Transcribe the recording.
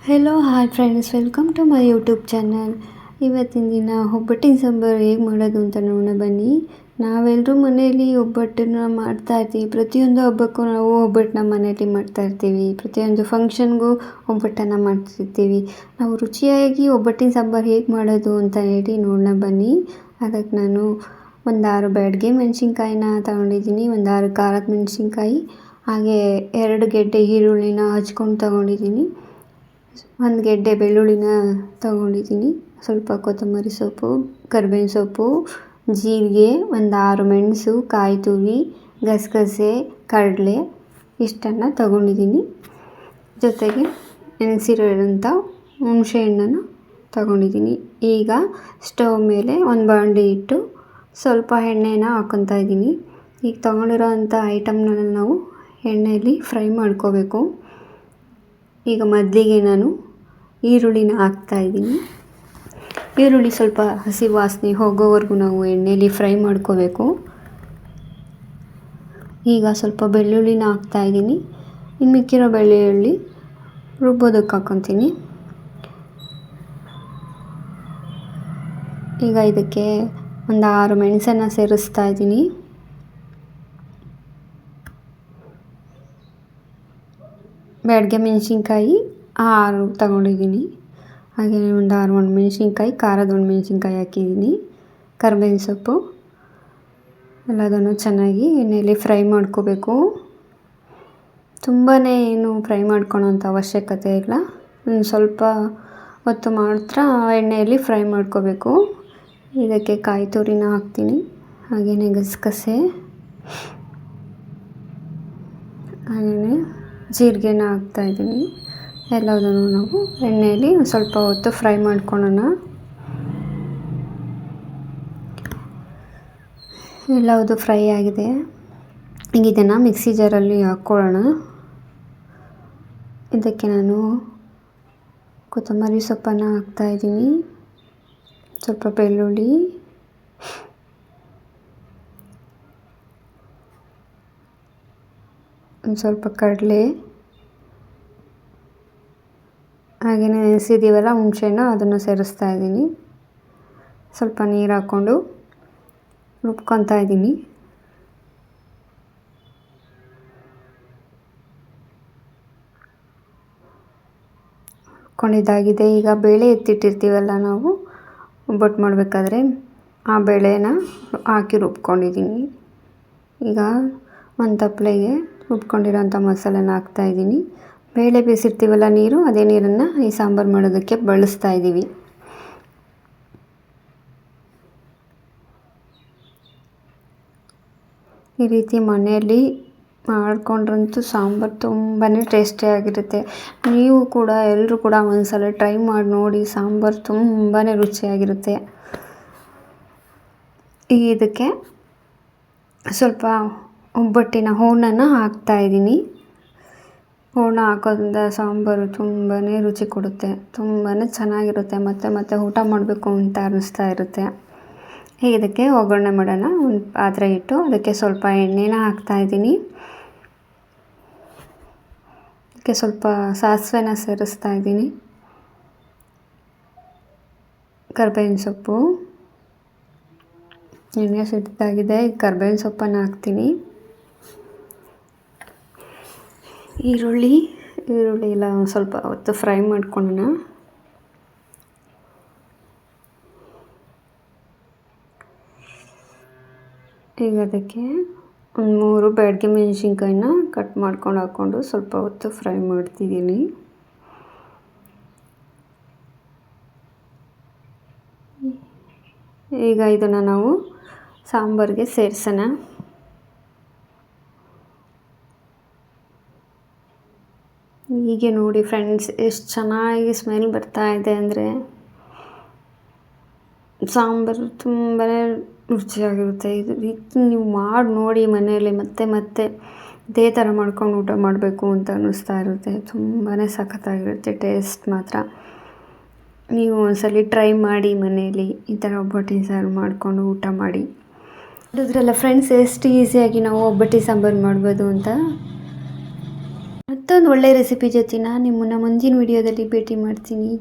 Hello hi friends, welcome to my YouTube channel. ಇವತ್ತಿನ ದಿನ ಒಬ್ಬಟ್ಟಿನ ಸಾಂಬಾರು ಹೇಗೆ ಮಾಡೋದು ಅಂತ ನೋಡೋಣ ಬನ್ನಿ. ನಾವೆಲ್ಲರೂ ಮನೆಯಲ್ಲಿ ಒಬ್ಬಟ್ಟನ್ನು ಮಾಡ್ತಾಯಿರ್ತೀವಿ. ಪ್ರತಿಯೊಂದು ಹಬ್ಬಕ್ಕೂ ನಾವು ಒಬ್ಬಟ್ಟನ್ನ ಮನೆಯಲ್ಲಿ ಮಾಡ್ತಾಯಿರ್ತೀವಿ. ಪ್ರತಿಯೊಂದು ಫಂಕ್ಷನ್ಗೂ ಒಬ್ಬಟ್ಟನ್ನು ಮಾಡ್ತಿರ್ತೀವಿ. ನಾವು ರುಚಿಯಾಗಿ ಒಬ್ಬಟ್ಟಿನ ಸಾಂಬಾರು ಹೇಗೆ ಮಾಡೋದು ಅಂತ ಹೇಳಿ ನೋಡೋಣ ಬನ್ನಿ. ಅದಕ್ಕೆ ನಾನು ಒಂದು 6 ಬ್ಯಾಡಗೆ ಮೆಣಸಿನ್ಕಾಯಿನ ತಗೊಂಡಿದ್ದೀನಿ, ಒಂದು 6 ಖಾರದ ಮೆಣಸಿನ್ಕಾಯಿ, ಹಾಗೆ 2 ಗೆಡ್ಡೆ ಈರುಳ್ಳಿನ ಹಚ್ಕೊಂಡು ತಗೊಂಡಿದ್ದೀನಿ, 1 ಗೆಡ್ಡೆ ಬೆಳ್ಳುಳ್ಳಿನ ತಗೊಂಡಿದ್ದೀನಿ, ಸ್ವಲ್ಪ ಕೊತ್ತಂಬರಿ ಸೊಪ್ಪು, ಕರಿಬೇವಿನ ಸೊಪ್ಪು, ಜೀರಿಗೆ, ಒಂದು 6 ಮೆಣಸು, ಕಾಯಿ ತುರಿ, ಗಸಗಸೆ, ಕಡಲೆ ಇಷ್ಟನ್ನು ತಗೊಂಡಿದ್ದೀನಿ. ಜೊತೆಗೆ ನೆನೆಸಿರೋಂಥ ಹುಣಸೆ ಹಣ್ಣನ್ನು ತಗೊಂಡಿದ್ದೀನಿ. ಈಗ ಸ್ಟವ್ ಮೇಲೆ ಒಂದು ಬಾಣಲಿ ಇಟ್ಟು ಸ್ವಲ್ಪ ಎಣ್ಣೆನ ಹಾಕ್ಕೊತಾ ಇದ್ದೀನಿ. ಈಗ ತಗೊಂಡಿರೋ ಅಂಥ ಐಟಮ್ನೆಲ್ಲ ನಾವು ಎಣ್ಣೆಯಲ್ಲಿ ಫ್ರೈ ಮಾಡ್ಕೋಬೇಕು. ಈಗ ಮೊದಲಿಗೆ ನಾನು ಈರುಳ್ಳಿನ ಹಾಕ್ತಾಯಿದ್ದೀನಿ. ಈರುಳ್ಳಿ ಸ್ವಲ್ಪ ಹಸಿ ವಾಸನೆ ಹೋಗೋವರೆಗೂ ನಾವು ಎಣ್ಣೆಯಲ್ಲಿ ಫ್ರೈ ಮಾಡ್ಕೋಬೇಕು. ಈಗ ಸ್ವಲ್ಪ ಬೆಳ್ಳುಳ್ಳಿನ ಹಾಕ್ತಾಯಿದ್ದೀನಿ. ಇನ್ನು ಮಿಕ್ಕಿರೋ ಬೆಳ್ಳುಳ್ಳಿ ರುಬ್ಬೋದಕ್ಕೆ ಹಾಕ್ಕೊತೀನಿ. ಈಗ ಇದಕ್ಕೆ ಒಂದು 6 ಮೆಣಸನ್ನು ಸೇರಿಸ್ತಾ ಇದ್ದೀನಿ. ಬ್ಯಾಡಗೆ ಮೆಣಸಿನ್ಕಾಯಿ 6 ತಗೊಂಡಿದ್ದೀನಿ. ಹಾಗೆ ಒಂದು 6 ಒಣಮೆಣ್ಸಿನ್ಕಾಯಿ, ಖಾರದ ಒಣಮೆಣ್ಸಿನ್ಕಾಯಿ ಹಾಕಿದ್ದೀನಿ. ಕರಿಬೇವಿನ ಸೊಪ್ಪು ಎಲ್ಲದನ್ನು ಚೆನ್ನಾಗಿ ಎಣ್ಣೆಯಲ್ಲಿ ಫ್ರೈ ಮಾಡ್ಕೋಬೇಕು. ತುಂಬಾ ಏನು ಫ್ರೈ ಮಾಡ್ಕೊಳೋಂಥ ಅವಶ್ಯಕತೆ ಇಲ್ಲ, ಸ್ವಲ್ಪ ಹೊತ್ತು ಮಾತ್ರ ಎಣ್ಣೆಯಲ್ಲಿ ಫ್ರೈ ಮಾಡ್ಕೋಬೇಕು. ಇದಕ್ಕೆ ಕಾಯಿ ತುರಿನ ಹಾಕ್ತೀನಿ, ಹಾಗೆಯೇ ಗಸಗಸೆ, ಹಾಗೆಯೇ ಜೀರಿಗೆನ ಹಾಕ್ತಾಯಿದ್ದೀನಿ. ಎಲ್ಲದನ್ನು ನಾವು ಎಣ್ಣೆಯಲ್ಲಿ ಸ್ವಲ್ಪ ಹೊತ್ತು ಫ್ರೈ ಮಾಡ್ಕೊಳ್ಳೋಣ. ಎಲ್ಲವುದು ಫ್ರೈ ಆಗಿದೆ. ಈಗ ಇದನ್ನು ಮಿಕ್ಸಿ ಜಾರಲ್ಲಿ ಹಾಕ್ಕೊಳ್ಳೋಣ. ಇದಕ್ಕೆ ನಾನು ಕೊತ್ತಂಬರಿ ಸೊಪ್ಪನ್ನು ಹಾಕ್ತಾಯಿದ್ದೀನಿ, ಸ್ವಲ್ಪ ಬೆಳ್ಳುಳ್ಳಿ, ಒಂದು ಸ್ವಲ್ಪ ಕಡಲೆ, ಹಾಗೆಯೇ ನೆನೆಸಿದ್ದೀವಲ್ಲ ಹುಣಸೆಹಣ್ಣು, ಅದನ್ನು ಸೇರಿಸ್ತಾ ಇದ್ದೀನಿ. ಸ್ವಲ್ಪ ನೀರು ಹಾಕ್ಕೊಂಡು ರುಬ್ಕೊತಾ ಇದ್ದೀನಿ. ರುಬ್ಕೊಂಡಿದ್ದಾಗಿದೆ. ಈಗ ಬೇಳೆ ಎತ್ತಿಟ್ಟಿರ್ತೀವಲ್ಲ ನಾವು ಒಬ್ಬಟ್ಟು ಮಾಡಬೇಕಾದ್ರೆ, ಆ ಬೇಳೆನ ಹಾಕಿ ರುಬ್ಕೊಂಡಿದ್ದೀನಿ. ಈಗ ಒಂದು ತಪ್ಪಲೆಗೆ ರುಬ್ಕೊಂಡಿರೋಂಥ ಮಸಾಲೆನ ಹಾಕ್ತಾಯಿದ್ದೀನಿ. ಬೇಳೆ ಬೇಯಿಸಿರ್ತೀವಲ್ಲ ನೀರು, ಅದೇ ನೀರನ್ನು ಈ ಸಾಂಬಾರು ಮಾಡೋದಕ್ಕೆ ಬಳಸ್ತಾ ಇದ್ದೀವಿ. ಈ ರೀತಿ ಮನೆಯಲ್ಲಿ ಮಾಡ್ಕೊಂಡ್ರಂತೂ ಸಾಂಬಾರು ತುಂಬಾ ಟೇಸ್ಟಿಯಾಗಿರುತ್ತೆ. ನೀವು ಕೂಡ ಎಲ್ಲರೂ ಕೂಡ ಒಂದು ಸಲ ಟ್ರೈ ಮಾಡಿ ನೋಡಿ, ಸಾಂಬಾರು ತುಂಬಾ ರುಚಿಯಾಗಿರುತ್ತೆ. ಇದಕ್ಕೆ ಸ್ವಲ್ಪ ಒಬ್ಬಟ್ಟಿನ ಹೂರಣನ ಹಾಕ್ತಾಯಿದ್ದೀನಿ. ಹೂರಣ ಹಾಕೋದ್ರಿಂದ ಸಾಂಬಾರು ತುಂಬಾ ರುಚಿ ಕೊಡುತ್ತೆ, ತುಂಬಾ ಚೆನ್ನಾಗಿರುತ್ತೆ. ಮತ್ತೆ ಊಟ ಮಾಡಬೇಕು ಅಂತ ಅನ್ನಿಸ್ತಾ ಇರುತ್ತೆ. ಹೀಗೆ ಇದಕ್ಕೆ ಒಗ್ಗರಣೆ ಮಾಡೋಣ. ಒಂದು ಪಾತ್ರೆ ಇಟ್ಟು ಅದಕ್ಕೆ ಸ್ವಲ್ಪ ಎಣ್ಣೆನ ಹಾಕ್ತಾಯಿದ್ದೀನಿ. ಅದಕ್ಕೆ ಸ್ವಲ್ಪ ಸಾಸಿವೆನ ಸೇರಿಸ್ತಾ ಇದ್ದೀನಿ, ಕರಿಬೇವಿನ ಸೊಪ್ಪು, ಎಣ್ಣೆ ಸಿಡ್ತಾಗಿದೆ. ಈಗ ಕರಿಬೇವಿನ ಸೊಪ್ಪನ್ನು ಹಾಕ್ತೀನಿ. ಈರುಳ್ಳಿ ಎಲ್ಲ ಸ್ವಲ್ಪ ಹೊತ್ತು ಫ್ರೈ ಮಾಡ್ಕೊಳ್ಳೋಣ. ಈಗ ಅದಕ್ಕೆ ಒಂದು 3 ಬ್ಯಾಡಗೆ ಮೆಣಸಿನ್ಕಾಯಿನ ಕಟ್ ಮಾಡ್ಕೊಂಡು ಹಾಕ್ಕೊಂಡು ಸ್ವಲ್ಪ ಹೊತ್ತು ಫ್ರೈ ಮಾಡ್ತಿದ್ದೀನಿ. ಈಗ ಇದನ್ನು ನಾವು ಸಾಂಬಾರಿಗೆ ಸೇರಿಸೋಣ. ಹೀಗೆ ನೋಡಿ ಫ್ರೆಂಡ್ಸ್, ಎಷ್ಟು ಚೆನ್ನಾಗಿ ಸ್ಮೆಲ್ ಬರ್ತಾ ಇದೆ ಅಂದರೆ ಸಾಂಬಾರು ತುಂಬಾ ರುಚಿಯಾಗಿರುತ್ತೆ. ಇದು ನೀವು ಮಾಡಿ ನೋಡಿ ಮನೆಯಲ್ಲಿ, ಮತ್ತೆ ಇದೇ ಥರ ಮಾಡ್ಕೊಂಡು ಊಟ ಮಾಡಬೇಕು ಅಂತ ಅನ್ನಿಸ್ತಾ ಇರುತ್ತೆ. ತುಂಬಾ ಸಖತ್ತಾಗಿರುತ್ತೆ ಟೇಸ್ಟ್ ಮಾತ್ರ. ನೀವು ಒಂದ್ಸಲ ಟ್ರೈ ಮಾಡಿ ಮನೆಯಲ್ಲಿ ಈ ಥರ ಒಬ್ಬಟ್ಟಿನ ಸಾರು ಮಾಡಿಕೊಂಡು ಊಟ ಮಾಡಿ. ನೋಡಿದ್ರಲ್ಲ ಫ್ರೆಂಡ್ಸ್, ಎಷ್ಟು ಈಸಿಯಾಗಿ ನಾವು ಒಬ್ಬಟ್ಟು ಸಾಂಬಾರು ಮಾಡ್ಬೋದು ಅಂತ. ಮತ್ತೊಂದು ಒಳ್ಳೆ ರೆಸಿಪಿ ಜೊತೆ ನಾನು ನಿಮ್ಮನ್ನು ಮುಂದಿನ ವಿಡಿಯೋದಲ್ಲಿ ಭೇಟಿ ಮಾಡ್ತೀನಿ.